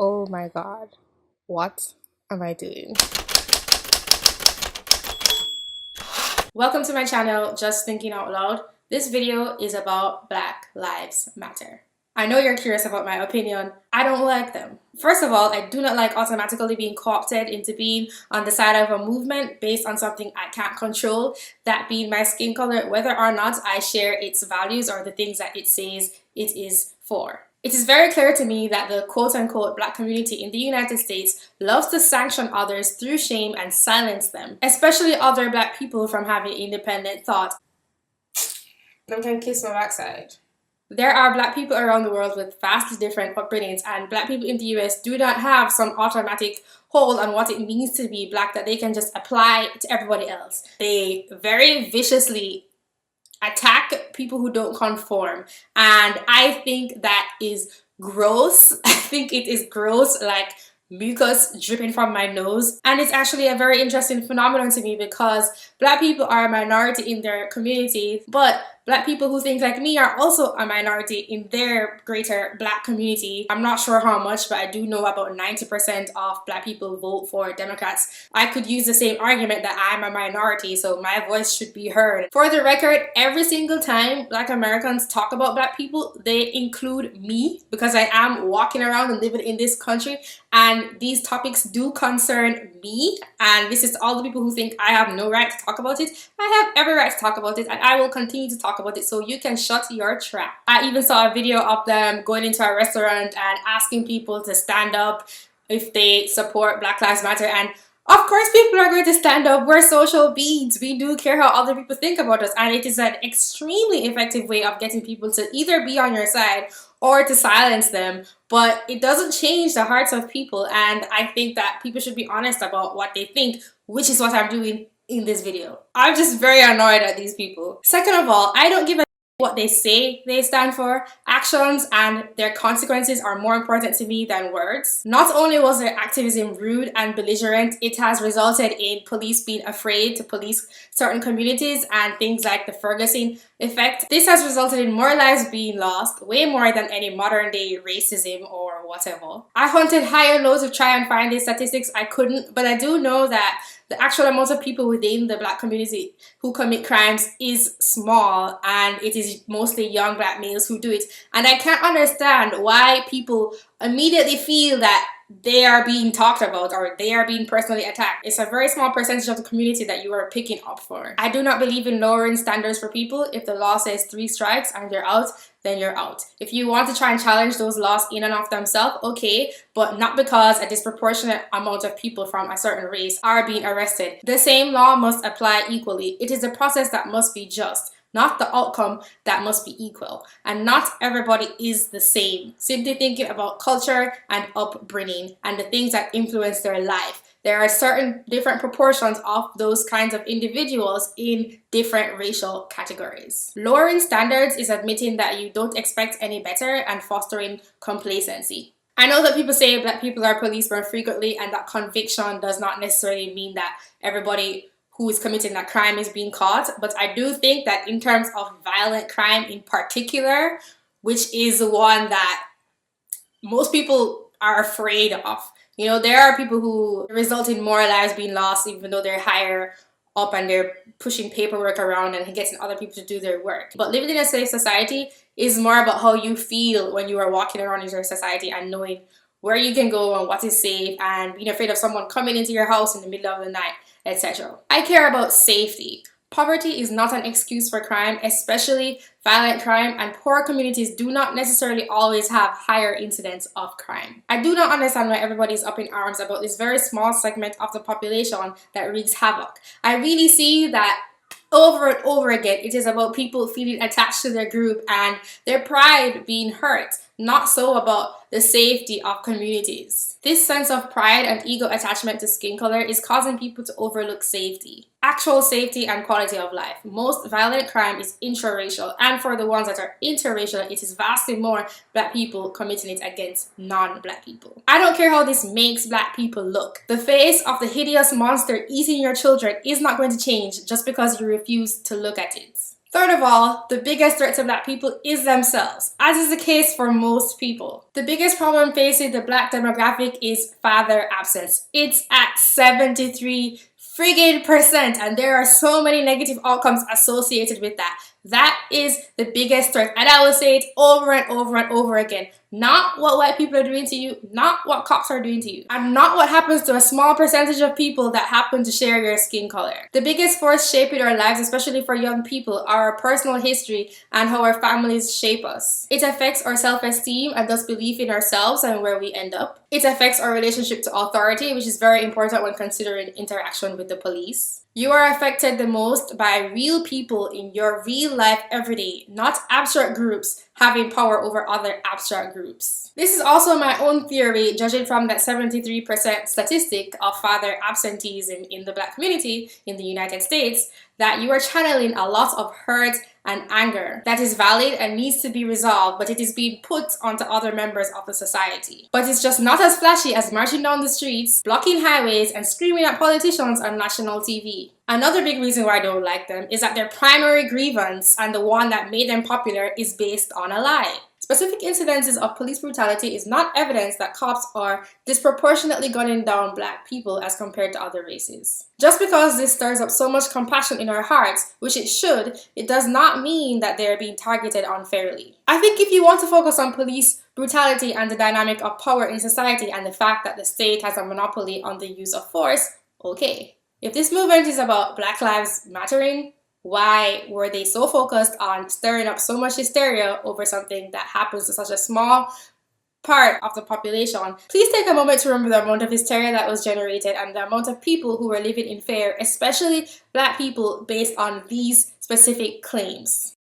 Oh my god, what am I doing? Welcome to my channel, Just Thinking Out Loud. This video is about Black Lives Matter. I know you're curious about my opinion. I don't like them. First of all, I do not like automatically being co-opted into being on the side of a movement based on something I can't control, that being my skin color, whether or not I share its values or the things that it says it is for. It is very clear to me that the quote-unquote Black community in the United States loves to sanction others through shame and silence them, especially other Black people from having independent thought. I'm trying to kiss my backside. There are Black people around the world with vastly different upbringings, and Black people in the US do not have some automatic hold on what it means to be Black that they can just apply to everybody else. They very viciously attack people who don't conform, and I think that is gross. I think it is gross, like mucus dripping from my nose. And it's actually a very interesting phenomenon to me because Black people are a minority in their community, but Black people who think like me are also a minority in their greater Black community. I'm not sure how much, but I do know about 90% of Black people vote for Democrats. I could use the same argument that I'm a minority, so my voice should be heard. For the record, every single time Black Americans talk about Black people, they include me because I am walking around and living in this country, and these topics do concern me, and this is all the people who think I have no right to talk about it. I have every right to talk about it, and I will continue to talk about it, so you can shut your trap. I even saw a video of them going into a restaurant and asking people to stand up if they support Black Lives Matter, and of course people are going to stand up. We're social beings. We do care how other people think about us, and it is an extremely effective way of getting people to either be on your side or to silence them, but it doesn't change the hearts of people, and I think that people should be honest about what they think, which is what I'm doing in this video. I'm just very annoyed at these people. Second of all, I don't give a what they say they stand for. Actions and their consequences are more important to me than words. Not only was their activism rude and belligerent, it has resulted in police being afraid to police certain communities and things like the Ferguson effect. This has resulted in more lives being lost, way more than any modern day racism or whatever. I hunted high and low to try and find these statistics. I couldn't, but I do know that the actual amount of people within the Black community who commit crimes is small, and it is mostly young Black males who do it. And I can't understand why people immediately feel that they are being talked about or they are being personally attacked. It's a very small percentage of the community that you are picking up for. I do not believe in lowering standards for people. If the law says 3 strikes and you're out, then you're out. If you want to try and challenge those laws in and of themselves, okay, but not because a disproportionate amount of people from a certain race are being arrested. The same law must apply equally. It is a process that must be just, not the outcome that must be equal. And not everybody is the same. Simply thinking about culture and upbringing and the things that influence their life. There are certain different proportions of those kinds of individuals in different racial categories. Lowering standards is admitting that you don't expect any better and fostering complacency. I know that people say Black people are policed more frequently, and that conviction does not necessarily mean that everybody who is committing that crime is being caught, but I do think that in terms of violent crime in particular, which is the one that most people are afraid of, you know, there are people who result in more lives being lost even though they're higher up and they're pushing paperwork around and getting other people to do their work. But living in a safe society is more about how you feel when you are walking around in your society and knowing where you can go and what is safe and being afraid of someone coming into your house in the middle of the night, etc. I care about safety. Poverty is not an excuse for crime, especially violent crime, and poor communities do not necessarily always have higher incidents of crime. I do not understand why everybody is up in arms about this very small segment of the population that wreaks havoc. I really see that over and over again, it is about people feeling attached to their group and their pride being hurt, not so about the safety of communities. This sense of pride and ego attachment to skin color is causing people to overlook safety. Actual safety and quality of life. Most violent crime is intraracial, and for the ones that are interracial, it is vastly more Black people committing it against non-Black people. I don't care how this makes Black people look. The face of the hideous monster eating your children is not going to change just because you refuse to look at it. Third of all, the biggest threat to Black people is themselves, as is the case for most people. The biggest problem facing the Black demographic is father absence. It's at 73 friggin' percent, and there are so many negative outcomes associated with that. That is the biggest threat, and I will say it over and over and over again. Not what white people are doing to you, not what cops are doing to you, and not what happens to a small percentage of people that happen to share your skin color. The biggest force shaping our lives, especially for young people, are our personal history and how our families shape us. It affects our self-esteem and thus belief in ourselves and where we end up. It affects our relationship to authority, which is very important when considering interaction with the police. You are affected the most by real people in your real life every day, not abstract groups having power over other abstract groups. This is also my own theory, judging from that 73% statistic of father absenteeism in the Black community in the United States, that you are channeling a lot of hurt and anger that is valid and needs to be resolved, but it is being put onto other members of the society. But it's just not as flashy as marching down the streets, blocking highways, and screaming at politicians on national TV. Another big reason why I don't like them is that their primary grievance, and the one that made them popular, is based on a lie. Specific incidences of police brutality is not evidence that cops are disproportionately gunning down Black people as compared to other races. Just because this stirs up so much compassion in our hearts, which it should, it does not mean that they are being targeted unfairly. I think if you want to focus on police brutality and the dynamic of power in society and the fact that the state has a monopoly on the use of force, okay. If this movement is about Black Lives Mattering, why were they so focused on stirring up so much hysteria over something that happens to such a small part of the population? Please take a moment to remember the amount of hysteria that was generated and the amount of people who were living in fear, especially Black people, based on these specific claims.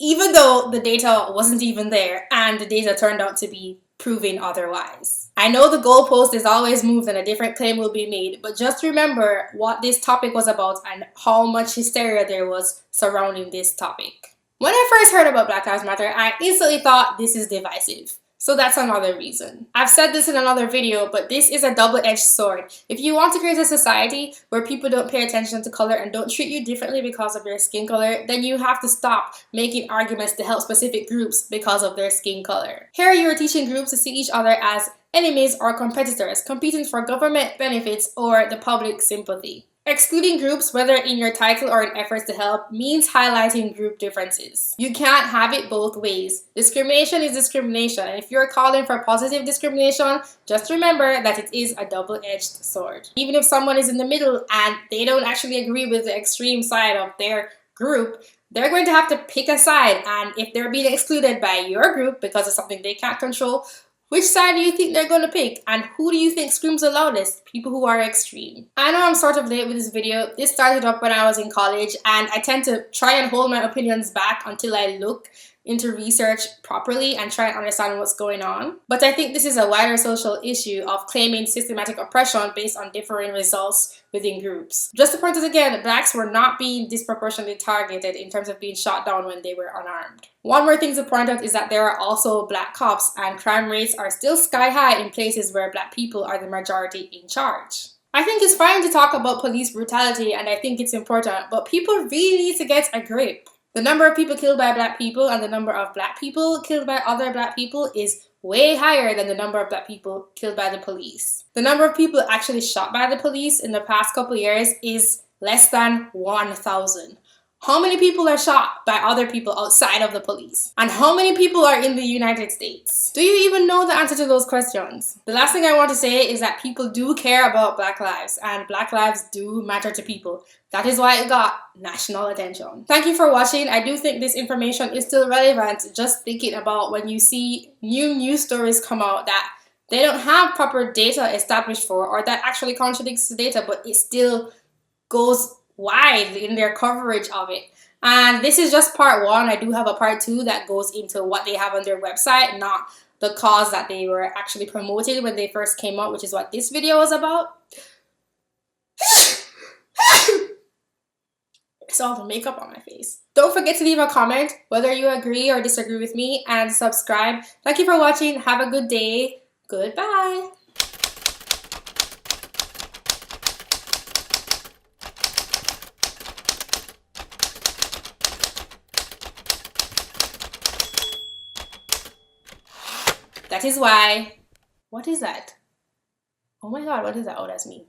Even though the data wasn't even there and the data turned out to be proving otherwise. I know the goalpost is always moved and a different claim will be made, but just remember what this topic was about and how much hysteria there was surrounding this topic. When I first heard about Black Lives Matter, I instantly thought this is divisive. So that's another reason. I've said this in another video, but this is a double-edged sword. If you want to create a society where people don't pay attention to color and don't treat you differently because of your skin color, then you have to stop making arguments to help specific groups because of their skin color. Here you are teaching groups to see each other as enemies or competitors, competing for government benefits or the public sympathy. Excluding groups, whether in your title or in efforts to help, means highlighting group differences. You can't have it both ways. Discrimination is discrimination, and if you're calling for positive discrimination, just remember that it is a double-edged sword. Even if someone is in the middle and they don't actually agree with the extreme side of their group, they're going to have to pick a side, and if they're being excluded by your group because of something they can't control, which side do you think they're going to pick? And who do you think screams the loudest? People who are extreme. I know I'm sort of late with this video. This started up when I was in college, and I tend to try and hold my opinions back until I look into research properly and try and understand what's going on. But I think this is a wider social issue of claiming systematic oppression based on differing results within groups. Just to point out again, Blacks were not being disproportionately targeted in terms of being shot down when they were unarmed. One more thing to point out is that there are also Black cops, and crime rates are still sky high in places where Black people are the majority in charge. I think it's fine to talk about police brutality, and I think it's important, but people really need to get a grip. The number of people killed by Black people and the number of Black people killed by other Black people is way higher than the number of Black people killed by the police. The number of people actually shot by the police in the past couple years is less than 1,000. How many people are shot by other people outside of the police? And how many people are in the United States? Do you even know the answer to those questions? The last thing I want to say is that people do care about Black lives, and Black lives do matter to people. That is why it got national attention. Thank you for watching. I do think this information is still relevant, just thinking about when you see new news stories come out that they don't have proper data established for, or that actually contradicts the data, but it still goes wide in their coverage of it. And this is just part one. I do have a part two that goes into what they have on their website, not the cause that they were actually promoted when they first came out, which is what this video is about. It's all the makeup on my face. Don't forget to leave a comment whether you agree or disagree with me, and subscribe. Thank you for watching. Have a good day. Goodbye. That is why, what is that? Oh my God, what is that? Oh, that's me.